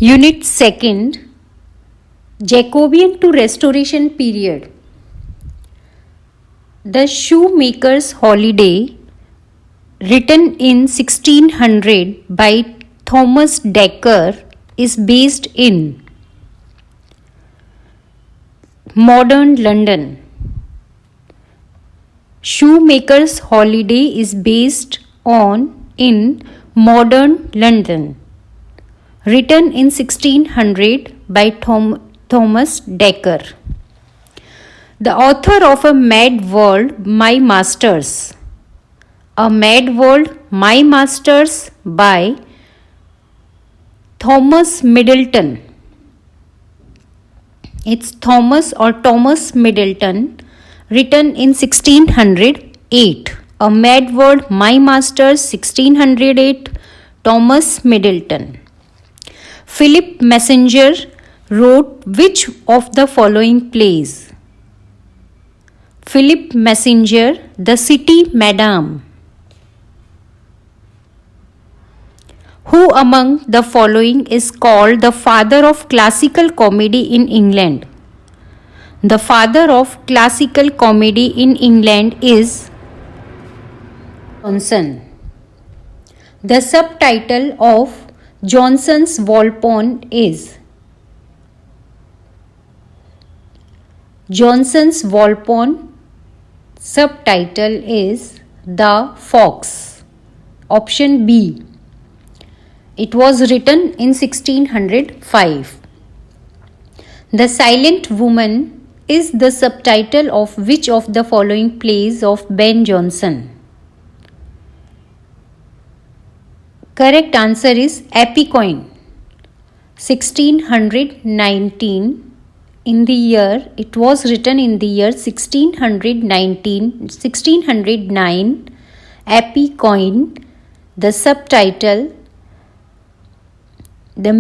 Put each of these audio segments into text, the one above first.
Unit 2nd, Jacobean to Restoration period. The Shoemaker's Holiday, written in 1600 by Thomas Dekker, is based in modern London. Shoemaker's Holiday is based in modern London, written in 1600 by Thomas Dekker. The author of A Mad World, My Masters. A Mad World, My Masters by Thomas Middleton. It's Thomas Middleton, written in 1608. A Mad World, My Masters, 1608, Thomas Middleton. Philip Messenger wrote which of the following plays? Philip Messenger, The City Madam. Who among the following is called the father of classical comedy in England? The father of classical comedy in England is Jonson. The subtitle of Jonson's Volpone is Jonson's Volpone subtitle is The Fox. Option B. It was written in 1605. The Silent Woman is the subtitle of which of the following plays of Ben Jonson? Correct answer is Epicoene. 1619. In the year, it was written in the year 1609. Epicoene. The subtitle, the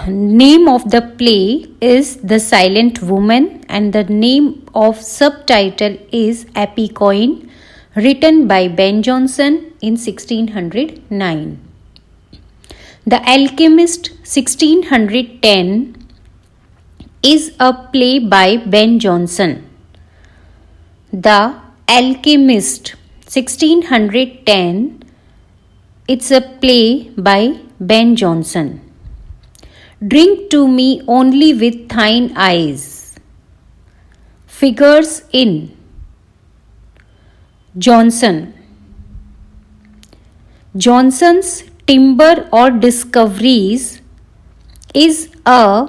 name of the play is The Silent Woman, and the name of subtitle is Epicoene, written by Ben Jonson in 1609. The Alchemist, 1610, is a play by Ben Jonson. The Alchemist, 1610, it's a play by Ben Jonson. Drink to me only with thine eyes figures in Jonson. Jonson's Timber or Discoveries is a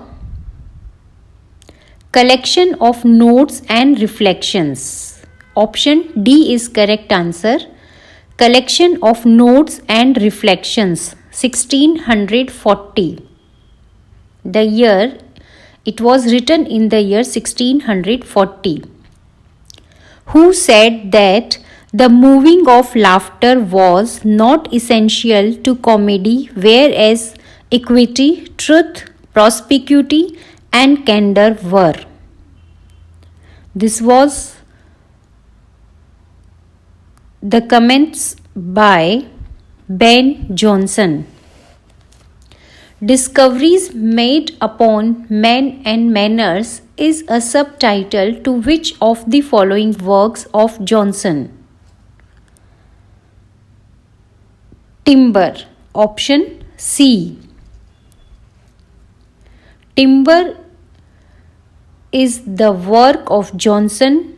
collection of notes and reflections. Option D is correct answer. Collection of notes and reflections, 1640. The year, it was written in the year 1640. Who said that the moving of laughter was not essential to comedy, whereas equity, truth, perspicuity, and candor were? This was the comments by Ben Jonson. Discoveries Made Upon Men and Manners is a subtitle to which of the following works of Jonson? Timber. Option C. Timber is the work of Jonson,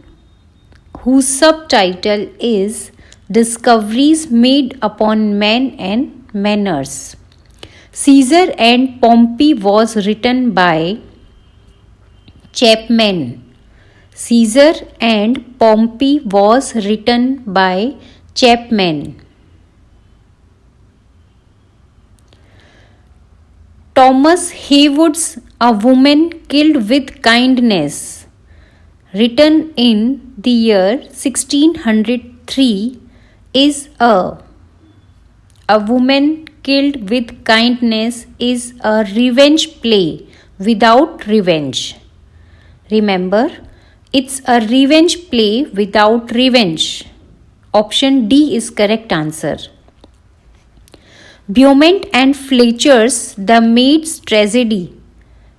whose subtitle is Discoveries Made Upon Men and Manners. Caesar and Pompey was written by Chapman. Caesar and Pompey was written by Chapman. Thomas Heywood's A Woman Killed with Kindness, written in the year 1603, is a Woman Killed with Kindness is a revenge play without revenge. Remember, it's a revenge play without revenge. Option D is correct answer. Beaumont and Fletcher's The Maid's Tragedy,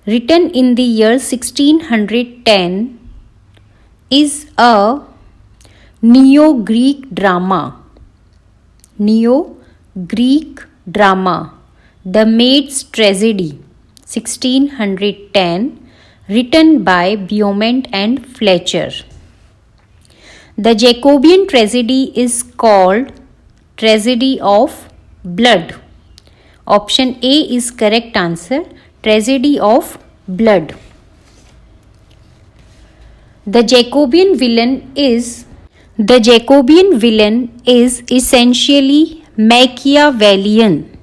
written in the year 1610, is a Neo-Greek drama. Neo-Greek drama. The Maid's Tragedy, 1610, written by Beaumont and Fletcher. The Jacobean tragedy is called Tragedy of Blood. Option A is correct answer. Tragedy of Blood. The Jacobean villain is essentially Machiavellian.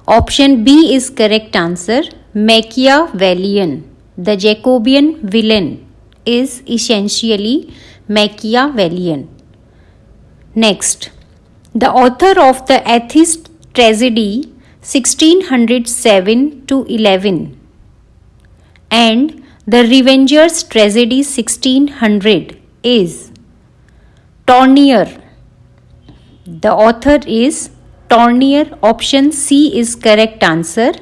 Option B is correct answer. Machiavellian. The Jacobean villain is essentially Machiavellian. Next, the author of the Atheist Tragedy 1607 to 11 and the Revenger's Tragedy 1600 is Tournier. The author is Tournier. Option C is correct answer.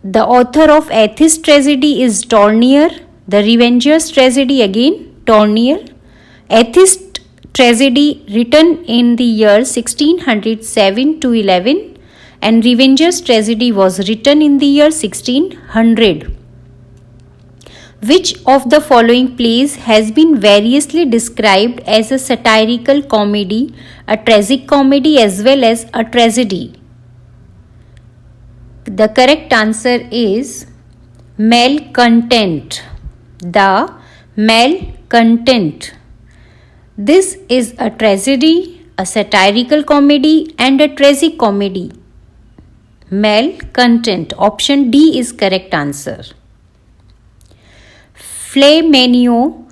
The author of Atheist Tragedy is Tournier. The Revenger's Tragedy again Tournier. Atheist Tragedy written in the year 1607 to 11 and Revenger's Tragedy was written in the year 1600. Which of the following plays has been variously described as a satirical comedy, a tragic comedy as well as a tragedy? The correct answer is Malcontent. The Malcontent. This is a tragedy, a satirical comedy and a tragic comedy. Malcontent. Option D is correct answer. Flaminio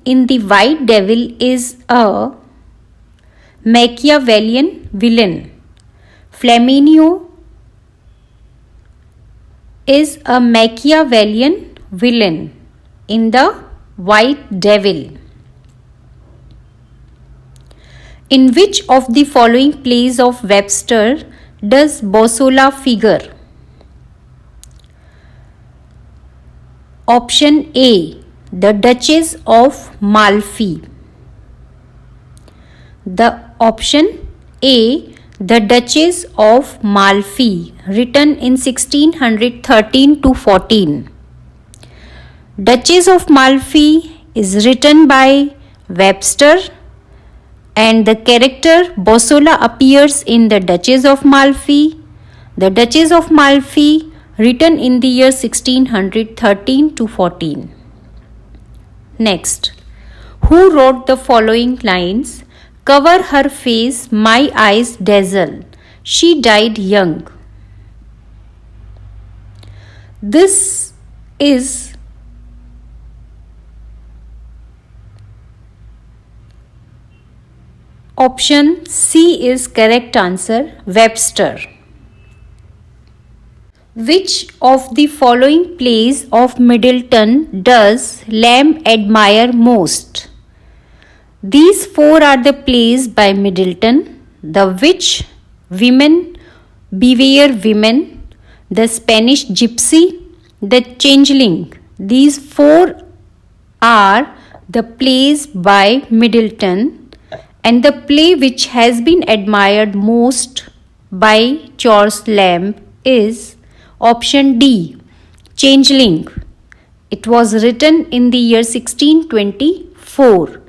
in The White Devil is a Machiavellian villain. Flaminio is a Machiavellian villain in The White Devil. In which of the following plays of Webster does Bosola figure? Option A, The Duchess of Malfi. The option A, The Duchess of Malfi, written in 1613 to 14. Duchess of Malfi is written by Webster and the character Bosola appears in The Duchess of Malfi. The Duchess of Malfi written in the year 1613 to 14. Next, who wrote the following lines? Cover her face, my eyes dazzle. She died young. This is option C is correct answer, Webster. Which of the following plays of Middleton does Lamb admire most? These four are the plays by Middleton: The Witch, Women, Beware Women, The Spanish Gypsy, The Changeling. These four are the plays by Middleton, and the play which has been admired most by George Lamb is option D, Changeling. It was written in the year 1624.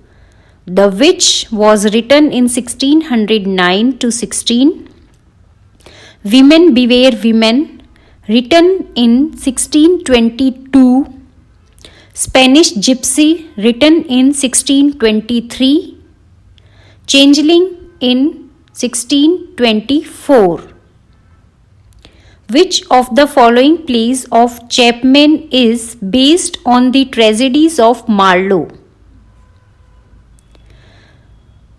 The Witch was written in 1609 to 16. Women Beware Women, written in 1622. Spanish Gypsy, written in 1623. Changeling in 1624. Which of the following plays of Chapman is based on the tragedies of Marlowe?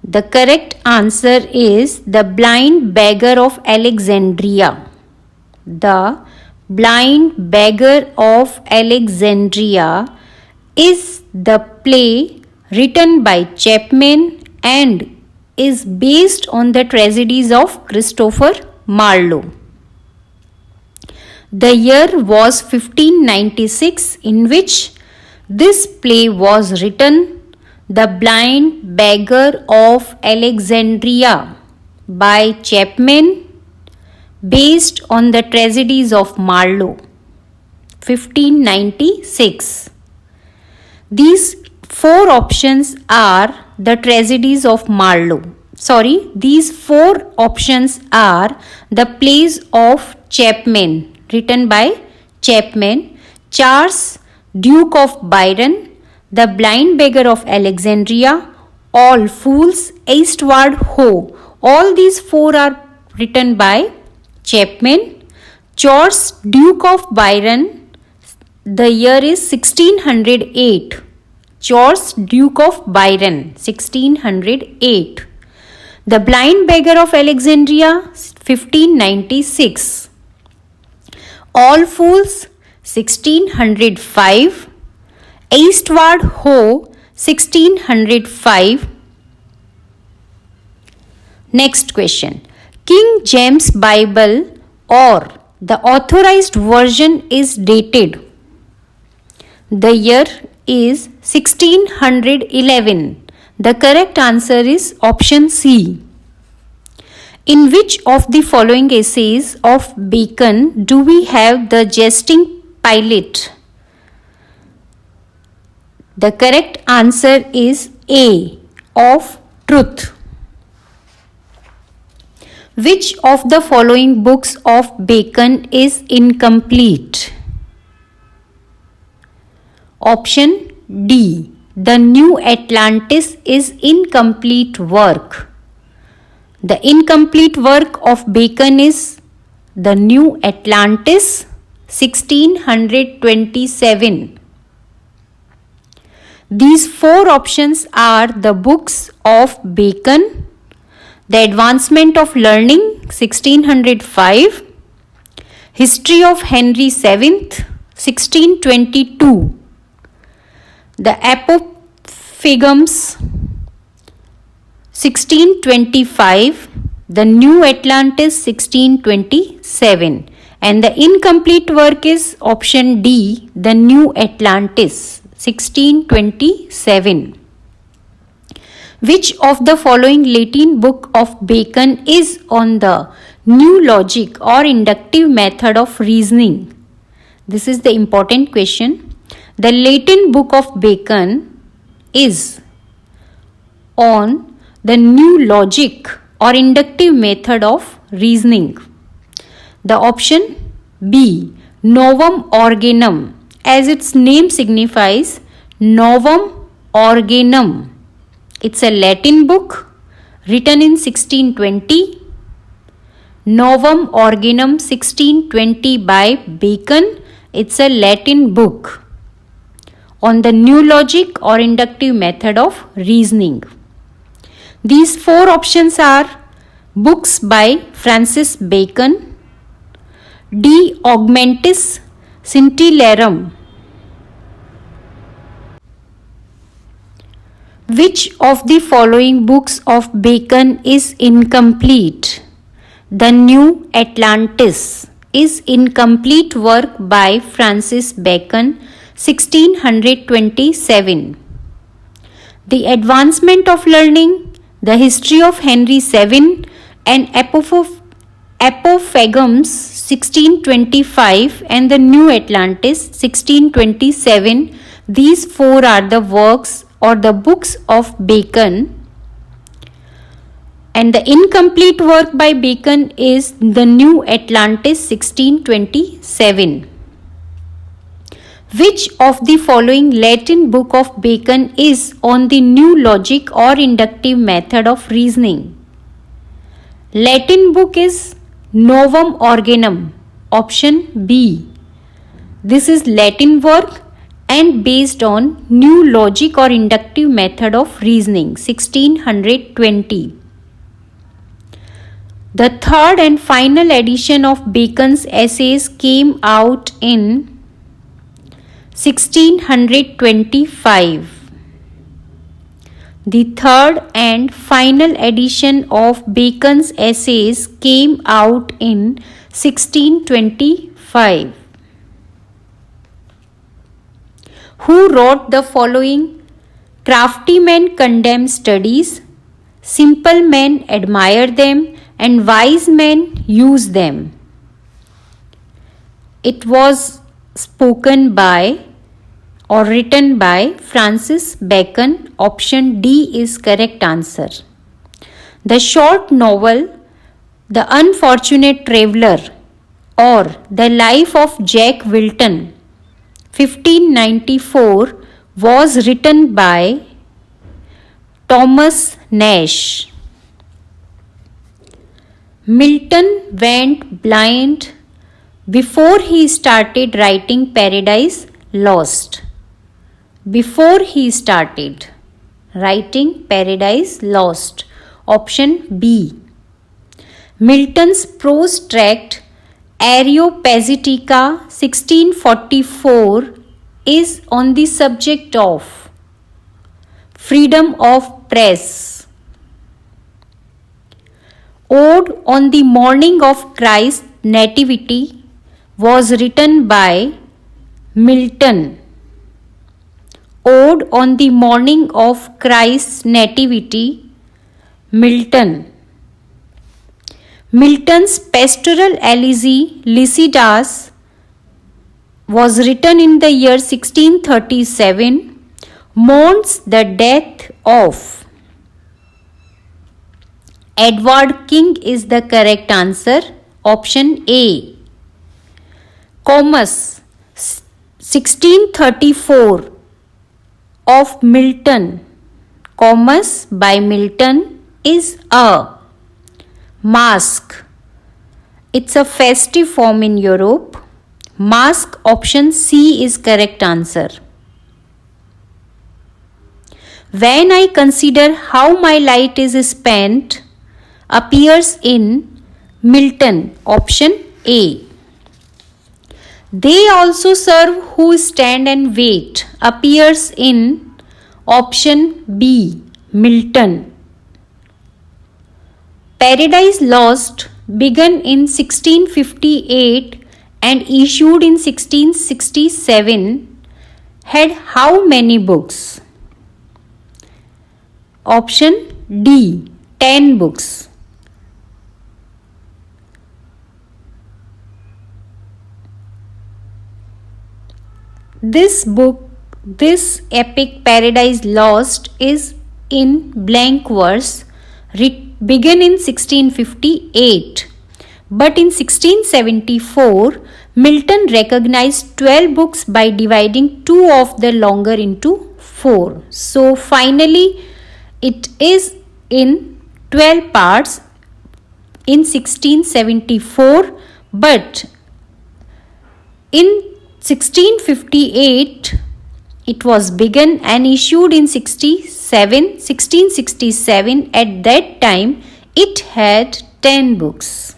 The correct answer is The Blind Beggar of Alexandria. The Blind Beggar of Alexandria is the play written by Chapman and is based on the tragedies of Christopher Marlowe. The year was 1596 in which this play was written, The Blind Beggar of Alexandria by Chapman, based on the tragedies of Marlowe. 1596. These four options are the tragedies of Marlowe. These four options are the plays of Chapman, written by Chapman, Charles, Duke of Byron, The Blind Beggar of Alexandria, All Fools, Eastward Ho. All these four are written by Chapman. Charles, Duke of Byron, the year is 1608. Charles, Duke of Byron, 1608. The Blind Beggar of Alexandria, 1596. All Fools, 1605. Eastward Ho, 1605. Next question. King James Bible or the authorized version is dated. The year is 1611. The correct answer is option C. In which of the following essays of Bacon do we have the jesting Pilate? The correct answer is A, of Truth. Which of the following books of Bacon is incomplete? Option D. The New Atlantis is incomplete work. The incomplete work of Bacon is The New Atlantis, 1627. These four options are the books of Bacon: The Advancement of Learning, 1605, History of Henry VII, 1622, The Apophthegms, 1625, The New Atlantis, 1627, and the incomplete work is option D, The New Atlantis, 1627. Which of the following Latin book of Bacon is on the new logic or inductive method of reasoning? This is the important question. The Latin book of Bacon is on the new logic or inductive method of reasoning. The option B, Novum Organum, as its name signifies, Novum Organum. It's a Latin book written in 1620. Novum Organum 1620 by Bacon. It's a Latin book on the new logic or inductive method of reasoning. These four options are books by Francis Bacon, De Augmentis Scintillarum. Which of the following books of Bacon is incomplete? The New Atlantis is incomplete work by Francis Bacon, 1627. The Advancement of Learning, The History of Henry VII, and Apophthegms, 1625, and The New Atlantis, 1627. These four are the works or the books of Bacon, and the incomplete work by Bacon is The New Atlantis, 1627. Which of the following Latin book of Bacon is on the new logic or inductive method of reasoning? Latin book is Novum Organum, option B. This is Latin work and based on new logic or inductive method of reasoning, 1620. The third and final edition of Bacon's essays came out in 1625. The third and final edition of Bacon's essays came out in 1625. Who wrote the following? Crafty men condemn studies, simple men admire them, and wise men use them. It was spoken by or written by Francis Bacon. Option D is correct answer. The short novel The Unfortunate Traveller or The Life of Jack Wilton 1594 was written by Thomas Nash. Milton went blind before he started writing Paradise Lost. Before he started writing Paradise Lost. Option B. Milton's prose tract Areopagitica 1644 is on the subject of freedom of press. Ode on the morning of Christ's Nativity was written by Milton. Ode on the morning of Christ's Nativity, Milton. Milton's pastoral elegy Lycidas was written in the year 1637, mourns the death of Edward King is the correct answer. Option A. Comus 1634 of Milton. Comus by Milton is a mask. It's a festive form in Europe. Mask, option C is correct answer. When I consider how my light is spent appears in Milton. Option A. They also serve who stand and wait appears in option B. Milton. Paradise Lost began in 1658 and issued in 1667 had how many books? Option D. 10 books. This epic Paradise Lost is in blank verse, began in 1658. But in 1674, Milton recognized 12 books by dividing 2 of the longer into 4. So finally, it is in 12 parts in 1674, but in 1658 it was begun and issued in 1667. At that time it had 10 books.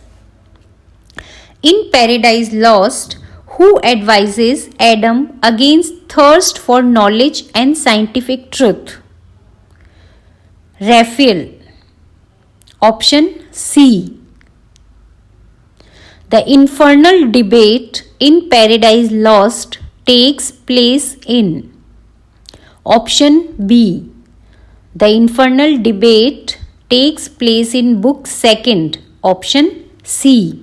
In Paradise Lost, who advises Adam against thirst for knowledge and scientific truth? Raphael. Option C. The infernal debate in Paradise Lost takes place in option B. The infernal debate takes place in book 2nd. Option C.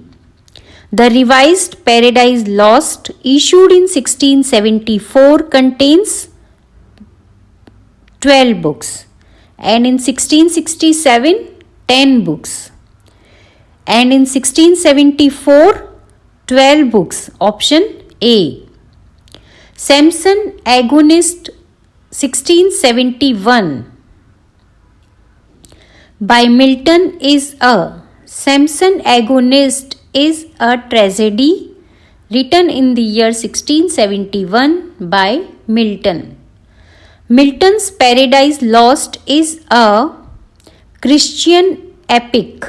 The revised Paradise Lost issued in 1674 contains 12 books and in 1667 10 books. And in 1674, 12 books. Option A. Samson Agonist 1671 by Milton is a Samson Agonist is a tragedy written in the year 1671 by Milton. Milton's Paradise Lost is a Christian epic.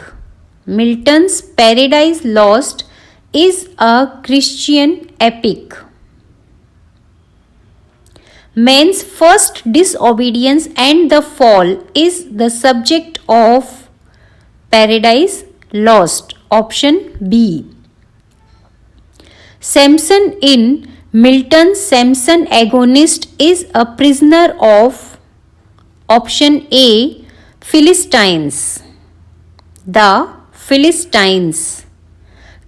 Milton's Paradise Lost is a Christian epic. man's first disobedience and the fall is the subject of Paradise Lost. Option B. Samson in Milton's Samson Agonist is a prisoner of option A. Philistines. The Philistines.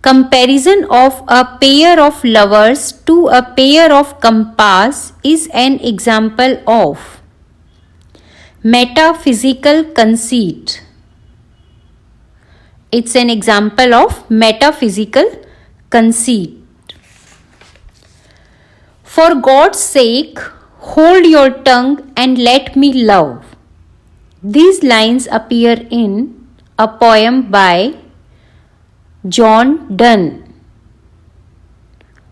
Comparison of a pair of lovers to a pair of compass is an example of metaphysical conceit. It's an example of metaphysical conceit. For God's sake, hold your tongue and let me love. These lines appear in a poem by John Donne,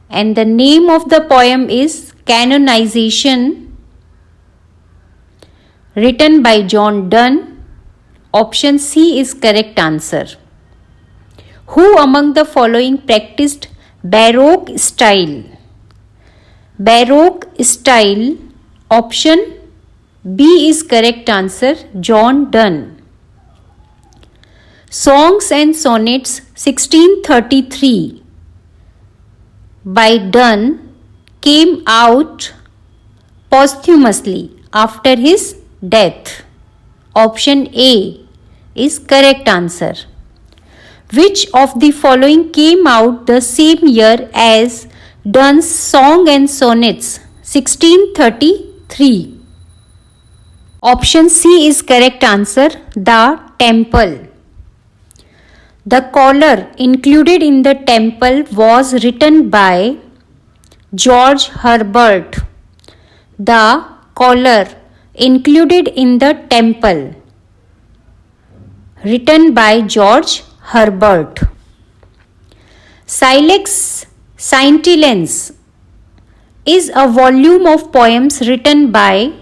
and the name of the poem is Canonization, written by John Donne. Option C is correct answer. Who among the following practiced Baroque style? Baroque style, option B is correct answer, John Donne. Songs and Sonnets 1633 by Donne came out posthumously after his death. Option A is correct answer. Which of the following came out the same year as Donne's Song and Sonnets 1633? Option C is correct answer, The Temple. The Caller included in the Temple was written by George Herbert. The Caller included in the Temple, written by George Herbert. Silex Scintillans is a volume of poems written by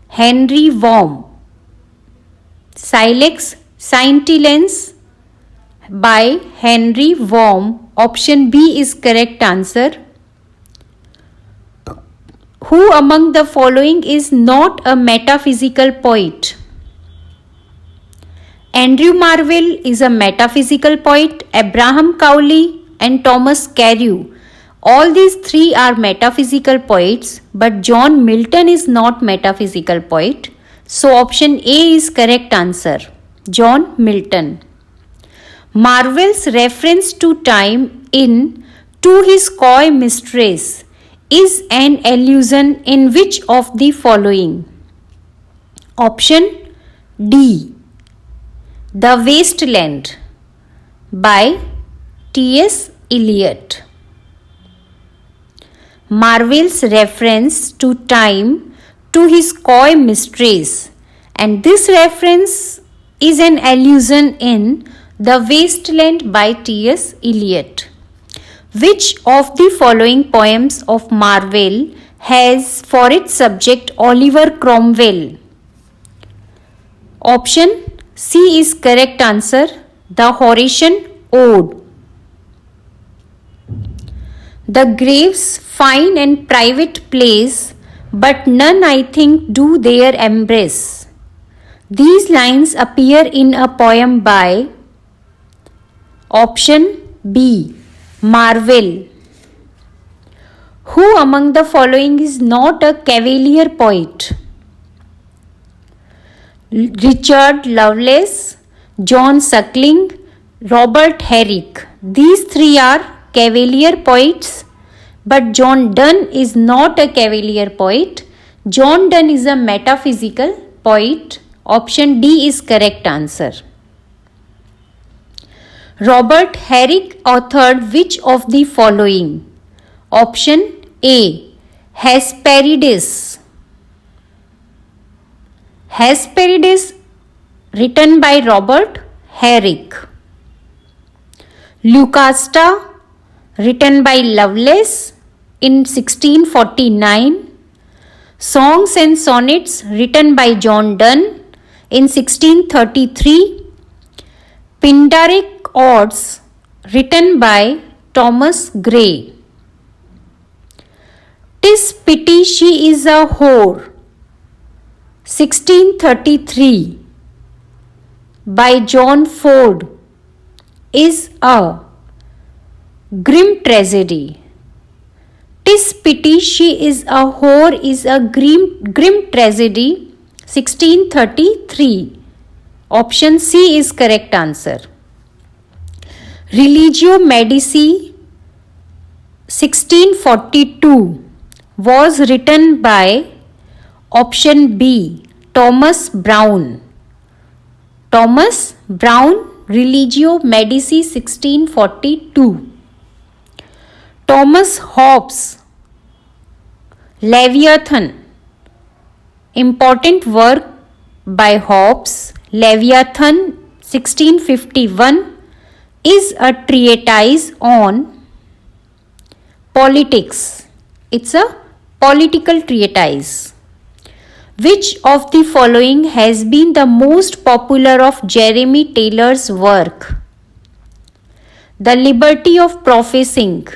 Henry Worm. Silex Scintillans by Henry Worm. Option B is correct answer. Who among the following is not a metaphysical poet? Andrew Marvell is a metaphysical poet. Abraham Cowley and Thomas Carew. All these three are metaphysical poets, but John Milton is not metaphysical poet. So option A is correct answer, John Milton. Marvell's reference to time in To His Coy Mistress is an allusion in which of the following? Option D. The Waste Land by T.S. Eliot. Marvell's reference to time to his coy mistress, and this reference is an allusion in The Waste Land by T.S. Eliot. Which of the following poems of Marvell has for its subject Oliver Cromwell? Option C is correct answer, The Horatian Ode. The graves fine and private place, but none I think do there embrace. These lines appear in a poem by option B. Marvell. Who among the following is not a Cavalier poet? Richard Lovelace, John Suckling, Robert Herrick. These three are Cavalier poets, but John Donne is not a Cavalier poet. John Donne is a metaphysical poet. Option D is correct answer. Robert Herrick authored which of the following? Option A. Hesperides. Hesperides written by Robert Herrick. Lucasta written by Lovelace in 1649. Songs and Sonnets written by John Donne in 1633. Pindaric Odes written by Thomas Gray. 'Tis pity she is a whore, 1633, by John Ford, is a grim tragedy. 'Tis pity she is a whore is a grim tragedy, 1633. Option C is correct answer. Religio Medici 1642 was written by option B Thomas Brown. Thomas Brown, Religio Medici 1642. Thomas Hobbes, Leviathan, important work by Hobbes, Leviathan 1651, is a treatise on politics. It's a political treatise. Which of the following has been the most popular of Jeremy Taylor's work? The Liberty of Professing.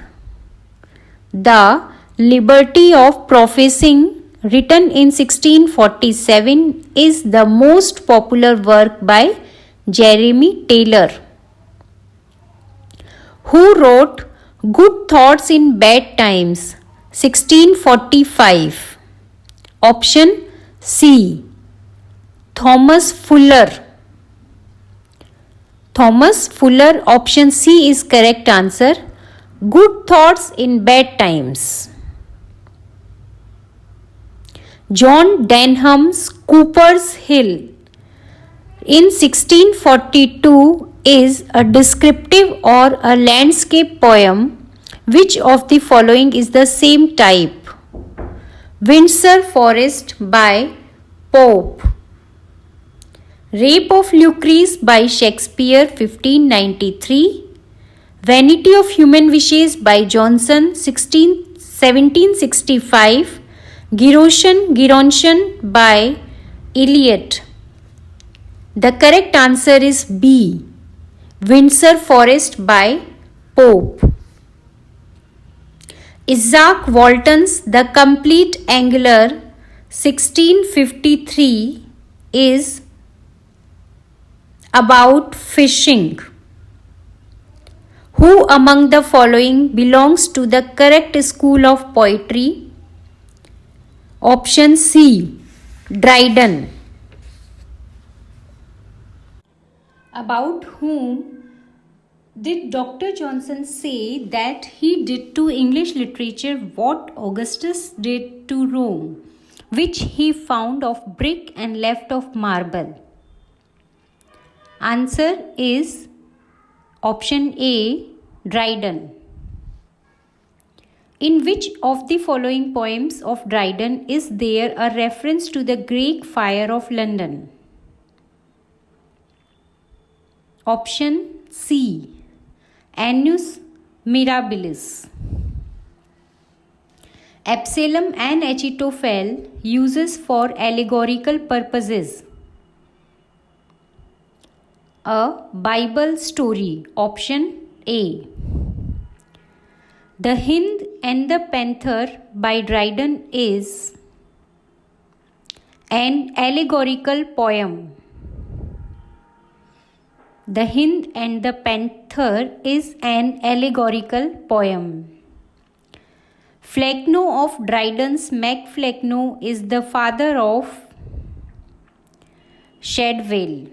The Liberty of Professing, written in 1647, is the most popular work by Jeremy Taylor. Who wrote Good Thoughts in Bad Times, 1645? Option C. Thomas Fuller. Thomas Fuller, option C is correct answer. Good Thoughts in Bad Times. John Denham's Cooper's Hill in 1642 is a descriptive or a landscape poem. Which of the following is the same type? Windsor Forest by Pope. Rape of Lucrece by Shakespeare 1593. Vanity of Human Wishes by Johnson 1765. Gerontion by Eliot. The correct answer is B. Windsor Forest by Pope. Isaac Walton's The Complete Angler 1653 is about fishing. Who among the following belongs to the correct school of poetry? Option C, Dryden. About whom did Dr. Johnson say that he did to English literature what Augustus did to Rome, which he found of brick and left of marble? Answer is option A, Dryden. In which of the following poems of Dryden is there a reference to the Greek fire of London? Option C, Annus Mirabilis. Absalom and Achitophel uses for allegorical purposes. A Bible story. Option A. The Hind and the Panther by Dryden is an allegorical poem. The Hind and the Panther is an allegorical poem. Flecknoe of Dryden's Mac Flecknoe is the father of Shadwell.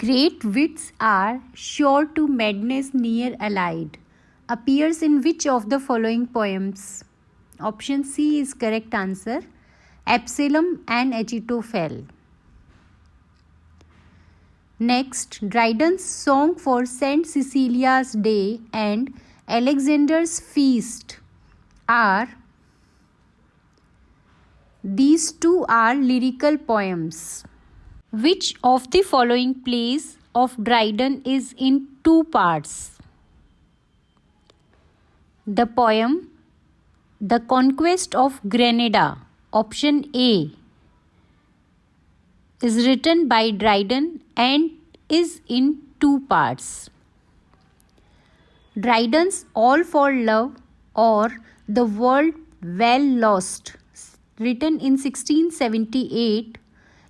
Great wits are sure to madness near allied appears in which of the following poems? Option C is correct answer. Absalom and Achitophel. Next, Dryden's Song for St. Cecilia's Day and Alexander's Feast are. These two are lyrical poems. Which of the following plays of Dryden is in two parts? The poem The Conquest of Grenada, option A, is written by Dryden and is in two parts. Dryden's All for Love or The World Well Lost, written in 1678,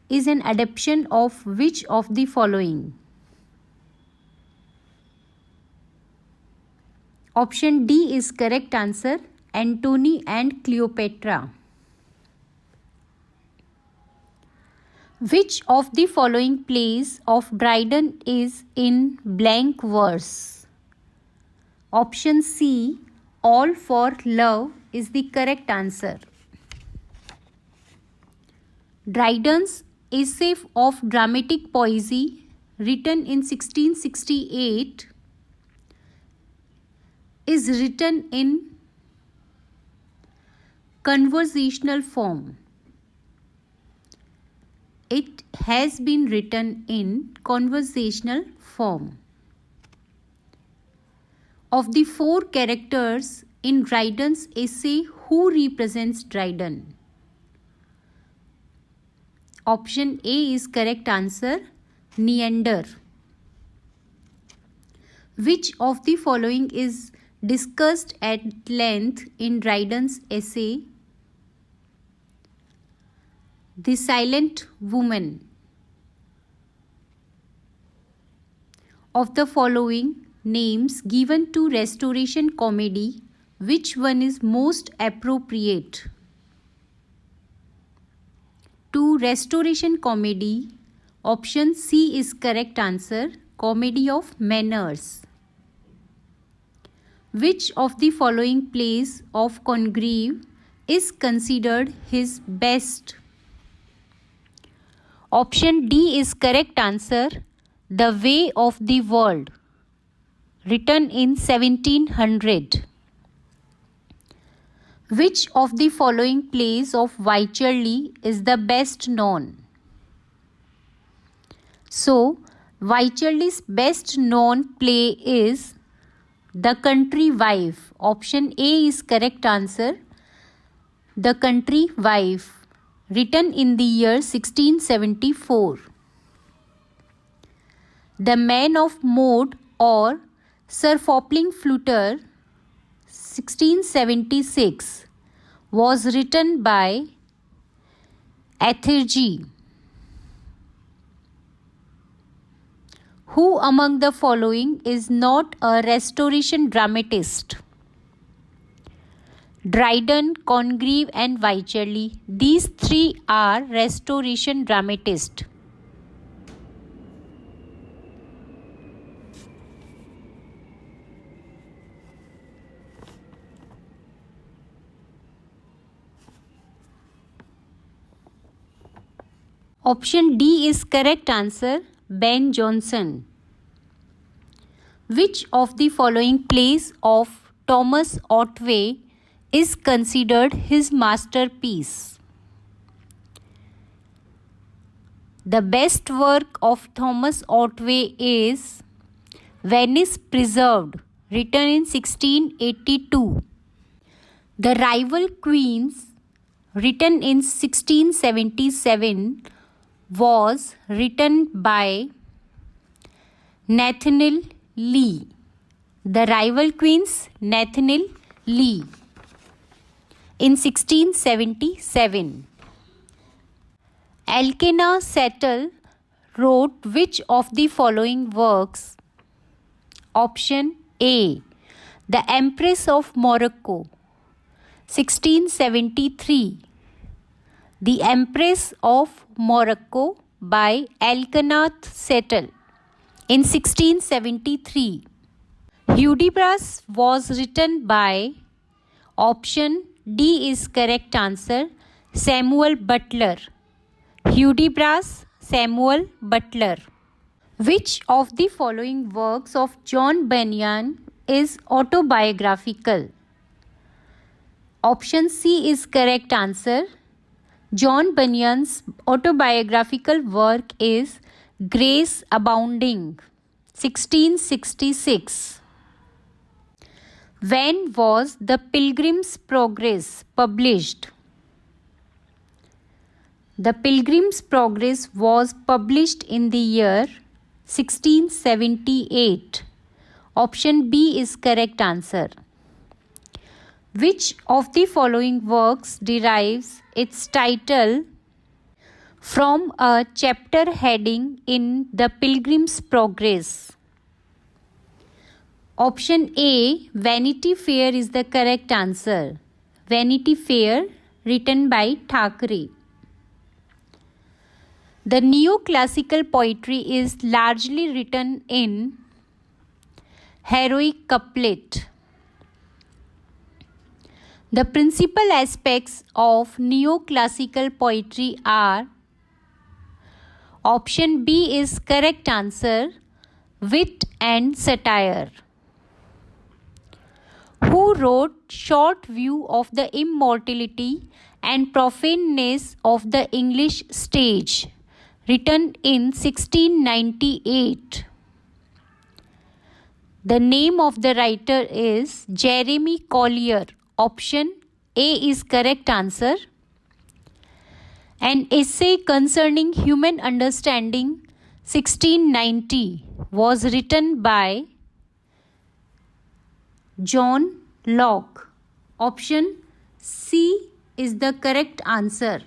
is an adaptation of which of the following? Option D is correct answer, Antony and Cleopatra. Which of the following plays of Dryden is in blank verse? Option C, All for Love, is the correct answer. Dryden's Essay of Dramatic Poesy, written in 1668, is written in conversational form. It has been written in conversational form. Of the four characters in Dryden's essay, who represents Dryden? Option A is correct answer, Neander. Which of the following is discussed at length in Dryden's essay? The Silent Woman. Of the following names given to Restoration comedy, which one is most appropriate? To Restoration comedy, option C is correct answer, Comedy of Manners. Which of the following plays of Congreve is considered his best? Option D is correct answer, The Way of the World, written in 1700. Which of the following plays of Wycherley is the best known? So, Wycherley's best known play is The Country Wife. Option A is correct answer, The Country Wife, written in the year 1674. The Man of Mode or Sir Fopling Flutter, 1676, was written by Athergy. Who among the following is not a Restoration dramatist? Dryden, Congreve and Wycherley. These three are Restoration dramatists. Option D is correct answer, Ben Jonson. Which of the following plays of Thomas Otway is considered his masterpiece? The best work of Thomas Otway is Venice Preserved, written in 1682. The Rival Queens, written in 1677, was written by Nathaniel Lee. The Rival Queens, Nathaniel Lee, in 1677. Elkanah Settle wrote which of the following works? Option A, The Empress of Morocco, 1673. The Empress of Morocco by Elkanah Settle, in 1673. Hudibras was written by, option D is correct answer, Samuel Butler. Hudibras, Samuel Butler. Which of the following works of John Bunyan is autobiographical? Option C is correct answer. John Bunyan's autobiographical work is Grace Abounding, 1666. When was The Pilgrim's Progress published? The Pilgrim's Progress was published in the year 1678. Option B is correct answer. Which of the following works derives its title from a chapter heading in The Pilgrim's Progress? Option A, Vanity Fair is the correct answer. Vanity Fair, written by Thackeray. The neoclassical poetry is largely written in heroic couplet. The principal aspects of neoclassical poetry are: Option B is correct answer, wit and satire. Who wrote Short View of the Immortality and Profaneness of the English Stage, written in 1698? The name of the writer is Jeremy Collier. Option A is correct answer. An Essay Concerning Human Understanding, 1690, was written by John Locke. Option C is the correct answer.